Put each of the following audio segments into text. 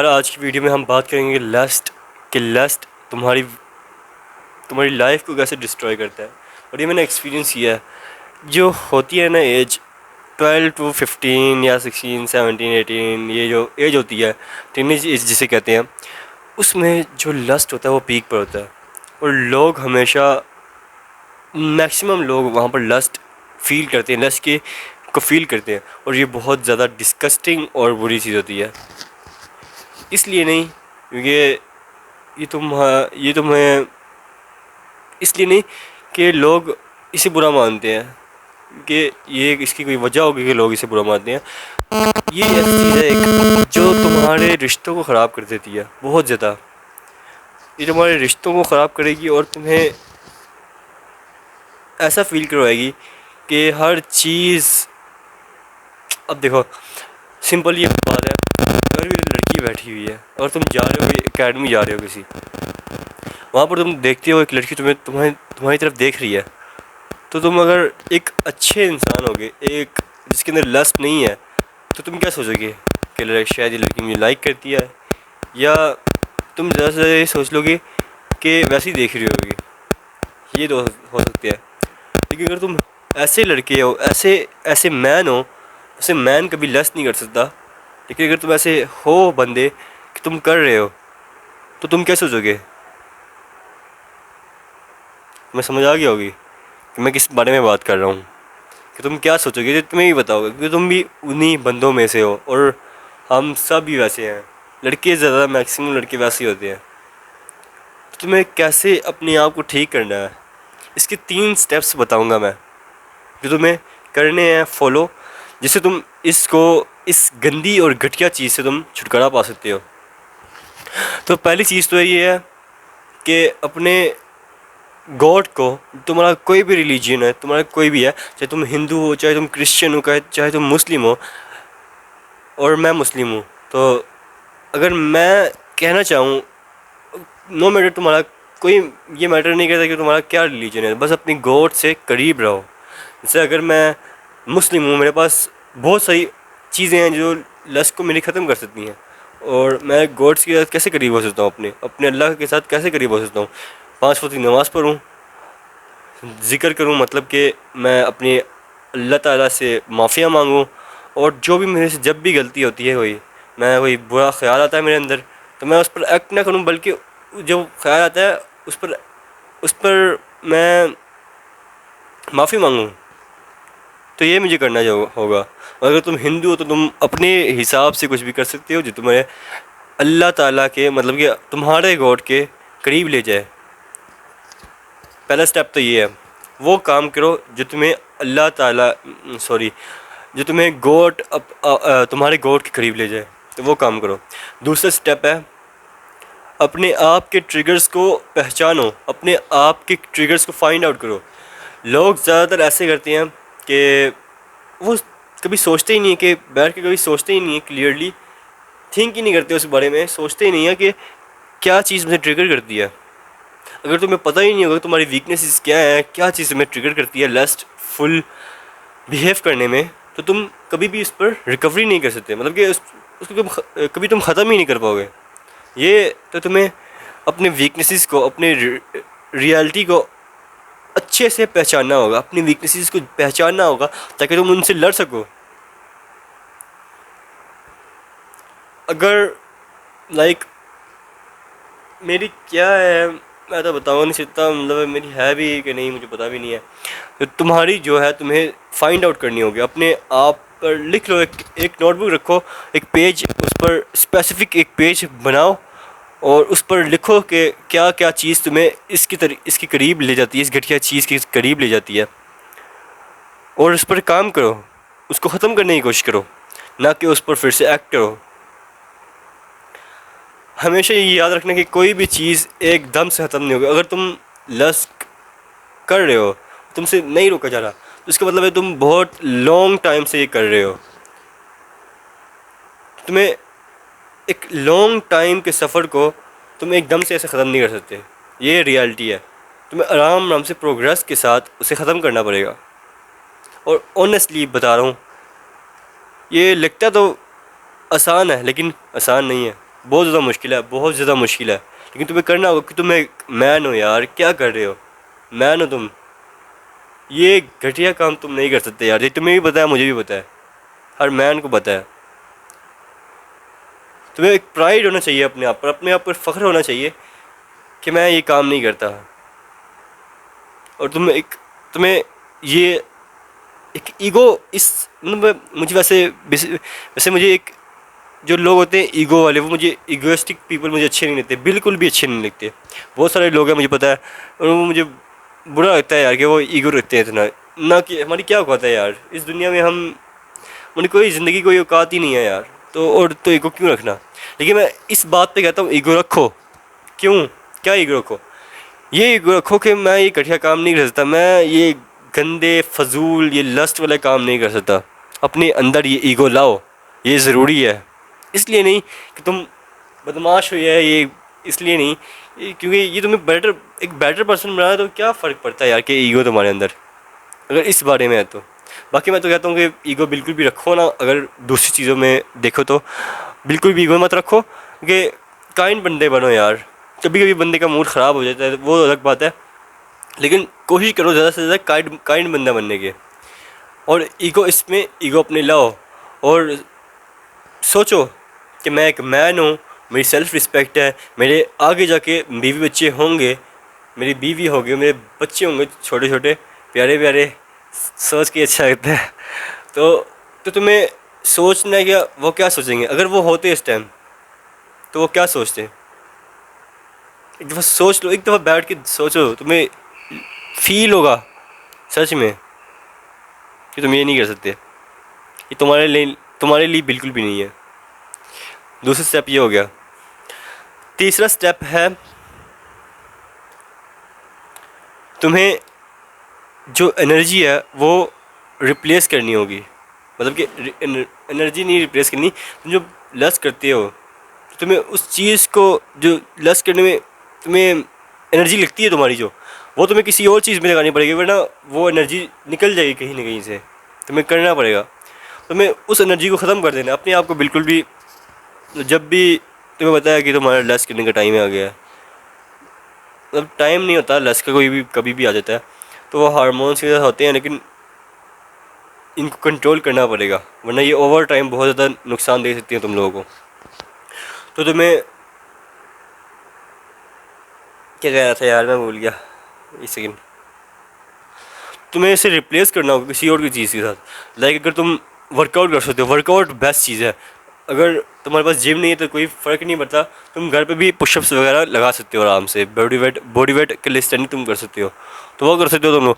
आज की वीडियो में हम बात करेंगे लस्ट तुम्हारी लाइफ को कैसे डिस्ट्रॉय करता है। और ये मैंने एक्सपीरियंस किया है। जो होती है ना एज 12 to 15 या 16 17 18, ये जो एज होती है टीनेज एज जिसे कहते हैं, उसमें जो लस्ट होता है वो पीक पर होता है। और लोग हमेशा मैक्सिमम लोग वहाँ पर लस्ट फील करते हैं, लस्ट के को फील करते हैं। और ये बहुत ज़्यादा डिस्कस्टिंग और बुरी चीज़ होती है। इसलिए नहीं, क्योंकि ये तुम्हें इसलिए नहीं कि लोग इसे बुरा मानते हैं, कि ये इसकी कोई वजह होगी कि लोग इसे बुरा मानते हैं। ये ऐसी चीज़ है एक जो तुम्हारे रिश्तों को ख़राब कर देती है बहुत ज़्यादा। ये तुम्हारे रिश्तों को ख़राब करेगी और तुम्हें ऐसा फील करवाएगी कि हर चीज़। अब देखो, सिंपल ये बात है, अगर कोई लड़की बैठी हुई है और तुम जा रहे हो एकेडमी जा रहे हो किसी, वहाँ पर तुम देखते हो एक लड़की तुम्हारी तरफ देख रही है, तो तुम अगर एक अच्छे इंसान होगे, एक जिसके अंदर लस्ट नहीं है, तो तुम क्या सोचोगे कि शायद ये लड़की मुझे लाइक करती है, या तुम ज़्यादा से ज़्यादा ये सोच लोगे कि वैसे ही देख रही होगी। ये तो हो सकती है। लेकिन अगर तुम ऐसे लड़के हो, ऐसे मैन हो, ऐसे मैन कभी लस्ट नहीं कर सकता। लेकिन अगर तुम ऐसे हो बंदे कि तुम कर रहे हो, तो तुम क्या सोचोगे? तुम्हें समझ आ गया होगी कि मैं किस बारे में बात कर रहा हूँ, कि तुम क्या सोचोगे, तो तुम्हें ही बताओगे, क्योंकि तुम भी उन्हीं बंदों में से हो। और हम सब भी वैसे हैं, लड़के ज़्यादा, मैक्सिमम लड़के वैसे ही होते हैं। तो तुम्हें कैसे अपने आप को ठीक करना है, इसके 3 स्टेप्स बताऊँगा मैं, जो तुम्हें करने हैं फॉलो, जिससे तुम इस गंदी और घटिया चीज़ से तुम छुटकारा पा सकते हो। तो पहली चीज़ तो ये है कि अपने गॉड को, तुम्हारा कोई भी रिलीजन है, तुम्हारा कोई भी है, चाहे तुम हिंदू हो, चाहे तुम क्रिश्चियन हो, चाहे तुम मुस्लिम हो, और मैं मुस्लिम हूँ, तो अगर मैं कहना चाहूँ, नो मैटर तुम्हारा कोई, ये मैटर नहीं करता कि तुम्हारा क्या रिलीजन है, बस अपनी गॉड से करीब रहो। जैसे अगर मैं मुस्लिम हूँ, मेरे पास बहुत सारी चीज़ें हैं जो लस्ट को मेरी ख़त्म कर सकती हैं, और मैं गॉड्स के साथ कैसे करीब हो सकता हूँ, अपने अल्लाह के साथ कैसे करीब हो सकता हूँ? 5 वक्त की नमाज़ पढ़ूँ, ज़िक्र करूँ, मतलब कि मैं अपनी अल्लाह ताला से माफ़िया मांगूँ, और जो भी मेरे से जब भी गलती होती है, कोई बुरा ख्याल आता है मेरे अंदर, तो मैं उस पर एक्ट ना करूँ, बल्कि जो ख्याल आता है उस पर मैं माफ़ी मांगूँ। तो ये मुझे करना होगा। अगर तुम हिंदू हो तो तुम अपने हिसाब से कुछ भी कर सकते हो जो तुम्हें अल्लाह ताला के, मतलब कि तुम्हारे गॉड के करीब ले जाए। पहला स्टेप तो ये है, वो काम करो जो तुम्हें अल्लाह ताला सॉरी जो तुम्हें तुम्हारे गॉड के करीब ले जाए, तो वो काम करो। दूसरा स्टेप है, अपने आप के ट्रिगर्स को पहचानो, अपने आप के ट्रिगर्स को फाइंड आउट करो। लोग ज़्यादातर ऐसे करते हैं कि वो कभी सोचते ही नहीं है, कि बैठ के कभी सोचते ही नहीं है क्लियरली, थिंक ही नहीं करते उस बारे में, सोचते ही नहीं है कि क्या चीज़ मुझे ट्रिगर करती है। अगर तुम्हें पता ही नहीं होगा तुम्हारी वीकनेसेस क्या है, क्या चीज़ तुम्हें ट्रिगर करती है लस्ट फुल बिहेव करने में, तो तुम कभी भी इस पर रिकवरी नहीं कर सकते, मतलब कि उसको कभी तुम ख़त्म ही नहीं कर पाओगे। ये तो तुम्हें अपने वीकनेसेस को, अपने रियलिटी को अच्छे से पहचानना होगा, अपनी वीकनेसेस को पहचानना होगा, ताकि तुम उनसे लड़ सको। अगर लाइक मेरी क्या है, मैं तो बताऊँ नहीं सकता, मतलब मेरी है भी कि नहीं मुझे पता भी नहीं है। तो तुम्हारी जो है, तुम्हें फाइंड आउट करनी होगी। अपने आप पर लिख लो, एक नोटबुक रखो, एक पेज, उस पर स्पेसिफिक एक पेज बनाओ, और उस पर लिखो कि क्या क्या चीज़ तुम्हें इसके करीब ले जाती है, इस घटिया चीज़ के करीब ले जाती है, और उस पर काम करो, उसको ख़त्म करने की कोशिश करो, ना कि उस पर फिर से एक्ट करो। हमेशा ये याद रखना कि कोई भी चीज़ एकदम से ख़त्म नहीं होगी। अगर तुम लस्ट कर रहे हो, तुमसे नहीं रोका जा रहा, तो इसका मतलब है तुम बहुत लॉन्ग टाइम से ये कर रहे हो। तुम्हें एक लॉन्ग टाइम के सफ़र को तुम एकदम से ऐसे ख़त्म नहीं कर सकते, ये रियलिटी है। तुम्हें आराम आराम से प्रोग्रेस के साथ उसे ख़त्म करना पड़ेगा। और ऑनेस्टली बता रहा हूँ, ये लगता तो आसान है, लेकिन आसान नहीं है। बहुत ज़्यादा मुश्किल है, बहुत ज़्यादा मुश्किल है। लेकिन तुम्हें करना होगा कि तुम एक मैन हो यार, क्या कर रहे हो, मैन हो तुम। ये घटिया काम तुम नहीं कर सकते यार, ये तुम्हें भी पता है, मुझे भी पता है, हर मैन को पता है। तुम्हें एक प्राइड होना चाहिए अपने आप पर, अपने आप पर फ़ख्र होना चाहिए कि मैं ये काम नहीं करता। और तुम्हें ये एक ईगो, इस मतलब मुझे वैसे वैसे मुझे एक जो लोग होते हैं ईगो वाले, वो मुझे ईगोइस्टिक पीपल मुझे अच्छे नहीं लगते, बिल्कुल भी अच्छे नहीं लगते। बहुत सारे लोग हैं मुझे पता है, और वो मुझे बुरा लगता है यार कि वो ईगो रखते हैं इतना। ना कि हमारी क्या औकात है यार इस दुनिया में, हम उनकी कोई ज़िंदगी कोई औकात ही नहीं है यार, तो और तो ईगो क्यों रखना। लेकिन मैं इस बात पे कहता हूँ ईगो रखो। क्यों, क्या ईगो रखो, ये ईगो रखो कि मैं ये घटिया काम नहीं कर सकता, मैं ये गंदे फजूल ये लस्ट वाला काम नहीं कर सकता। अपने अंदर ये ईगो लाओ, ये ज़रूरी है। इसलिए नहीं कि तुम बदमाश हो या ये, इसलिए नहीं क्योंकि ये तुम्हें एक बेटर पर्सन बनाना, तो क्या फ़र्क पड़ता है यार कि ईगो तुम्हारे अंदर, अगर इस बारे में है तो। बाकी मैं तो कहता हूँ कि ईगो बिल्कुल भी रखो ना, अगर दूसरी चीज़ों में देखो तो बिल्कुल भी ईगो मत रखो, कि काइंड बंदे बनो यार। कभी कभी बंदे का मूड ख़राब हो जाता है, वो अलग बात है, लेकिन कोशिश करो ज़्यादा से ज़्यादा काइंड बंदा बनने की। और इसमें ईगो अपने लाओ, और सोचो कि मैं एक मैन हूँ, मेरी सेल्फ़ रिस्पेक्ट है, मेरे आगे जाके बीवी बच्चे होंगे, मेरी बीवी होगी, मेरे बच्चे होंगे छोटे छोटे प्यारे प्यारे, सोच के अच्छा लगता है। तो तुम्हें सोचना है कि वो क्या सोचेंगे अगर वो होते इस टाइम, तो वो क्या सोचते। एक दफ़ा सोच लो, एक दफ़ा बैठ के सोचो, तुम्हें फील होगा सच में कि तुम ये नहीं कर सकते, ये तुम्हारे लिए बिल्कुल भी नहीं है। दूसरा स्टेप ये हो गया। तीसरा स्टेप है, तुम्हें जो एनर्जी है वो रिप्लेस करनी होगी। मतलब कि एनर्जी नहीं रिप्लेस करनी, तुम जो लस्ट करते हो, तुम्हें उस चीज़ को जो लस्ट करने में तुम्हें एनर्जी लगती है तुम्हारी, जो वो तुम्हें किसी और चीज़ में लगानी पड़ेगी, वरना वो एनर्जी निकल जाएगी कहीं ना कहीं से। तुम्हें करना पड़ेगा, तुम्हें उस एनर्जी को ख़त्म कर देना अपने आप को बिल्कुल भी। जब भी तुम्हें पता है कि तुम्हारा लस्ट करने का टाइम आ गया है, मतलब टाइम नहीं होता लस्ट का, कोई भी कभी भी आ जाता है, तो वो हार्मोन्स के साथ होते हैं, लेकिन इनको कंट्रोल करना पड़ेगा, वरना ये ओवर टाइम बहुत ज़्यादा नुकसान दे सकती है तुम लोगों को। तो तुम्हें क्या कह रहा था यार, मैं भूल गया, एक सेकेंड। तुम्हें इसे रिप्लेस करना होगा किसी और की चीज़ के साथ। लाइक अगर तुम वर्कआउट कर सकते हो, वर्कआउट बेस्ट चीज़ है। अगर तुम्हारे पास जिम नहीं है तो कोई फ़र्क नहीं पड़ता, तुम घर पे भी पुशअप्स वगैरह लगा सकते हो आराम से, बॉडी वेट के लिए स्टैंडिंग तुम कर सकते हो, तो वो कर सकते हो तुम लोग।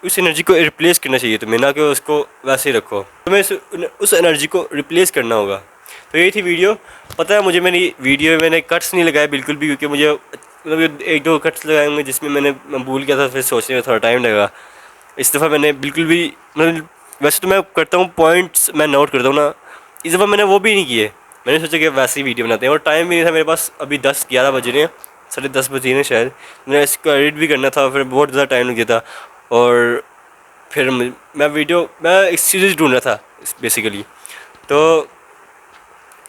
उस एनर्जी को रिप्लेस करना चाहिए तुम्हें, ना कि उसको वैसे ही रखो। तुम्हें उस एनर्जी को रिप्लेस करना होगा। तो यही थी वीडियो। पता है मुझे, मेरी वीडियो में मैंने कट्स नहीं लगाए बिल्कुल भी, क्योंकि मुझे मतलब एक दो कट्स लगाए होंगे जिसमें मैं भूल गया था, फिर सोचने में थोड़ा टाइम लगा। इस दफ़ा मैंने बिल्कुल भी, मतलब वैसे तो मैं करता हूँ पॉइंट्स मैं नोट करता हूँ ना, इस दफ़ा मैंने वो भी नहीं किए। मैंने सोचा कि वैसे ही वीडियो बनाते हैं, और टाइम भी नहीं था मेरे पास। अभी 10-11 बज रहे हैं, 10:30 बजे हैं शायद। मैंने इसको एडिट भी करना था, फिर बहुत ज़्यादा टाइम लग गया था। और फिर मैं एक सीरीज़ ढूंढ रहा था बेसिकली, तो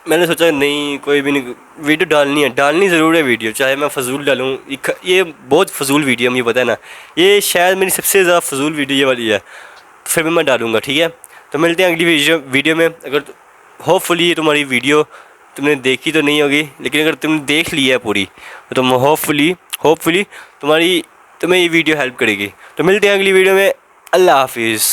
मैंने सोचा नहीं, कोई भी नहीं, वीडियो डालनी ज़रूर है वीडियो, चाहे मैं फ़जूल डालूँ। ये बहुत फ़जूल वीडियो है, मुझे पता है ना, ये शायद मेरी सबसे ज़्यादा फ़जूल वीडियो ये वाली है, तो फिर मैं डालूँगा, ठीक है। तो मिलते हैं अगली वीडियो में। अगर होपफुली ये तुम्हारी वीडियो तुमने देखी तो नहीं होगी, लेकिन अगर तुमने देख ली है पूरी, तो तुम होपफुली तुम्हें ये वीडियो हेल्प करेगी। तो मिलते हैं अगली वीडियो में। अल्लाह हाफिज़।